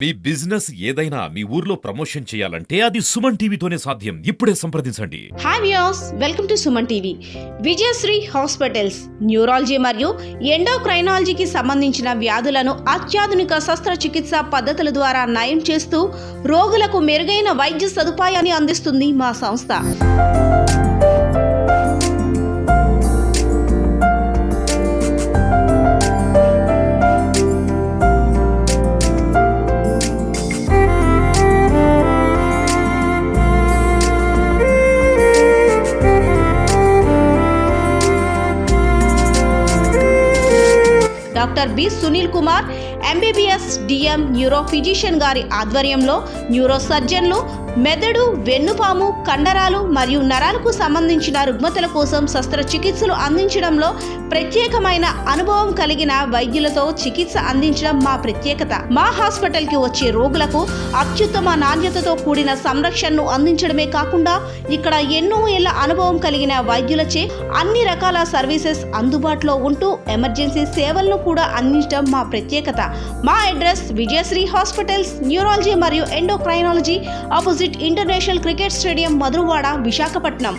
మీ business ఏదైనా మీ ఊర్లో promotion చేయాలంటే అది సుమన్ టీవీతోనే సాధ్యం. ఇప్పుడే సంప్రదించండి. Hi viewers, welcome to Suman TV. Vijayasri hospitals neurology మరియు ఎండోక్రైనాలజీకి సంబంధించిన వ్యాధులను అత్యాధునిక శస్త్రచికిత్స పద్ధతుల ద్వారా నయం చేస్తూ రోగులకు మెరుగైన వైద్య సదుపాయాన్ని అందిస్తుంది మా సంస్థ. Doctor B Sunil Kumar MBBS DM neuro physician గారి ఆధ్వర్యంలో న్యూరో సర్జన్లు మెదడు, వెన్నుపాము, కండరాలు మరియు నరాలకు సంబంధించిన రుగ్మతల కోసం శస్త్రచికిత్సలు అందించడంలో ప్రత్యేకమైన అనుభవం కలిగిన వైద్యులతో చికిత్స అందించడం మా ప్రత్యేకత. మా హాస్పిటల్కి వచ్చే రోగులకు అత్యుత్తమ నాణ్యతతో కూడిన సంరక్షణను అందించడమే కాకుండా ఇక్కడ ఎన్నో ఏళ్ల అనుభవం కలిగిన వైద్యులచే అన్ని రకాల సర్వీసెస్ అందుబాటులో ఉంటూ ఎమర్జెన్సీ సేవలను కూడా అందించడం మా ప్రత్యేకత. మా అడ్రస్ విజయశ్రీ హాస్పిటల్స్ న్యూరాలజీ మరియు endocrinology, opposite international cricket stadium, Madhurawada, Visakhapatnam.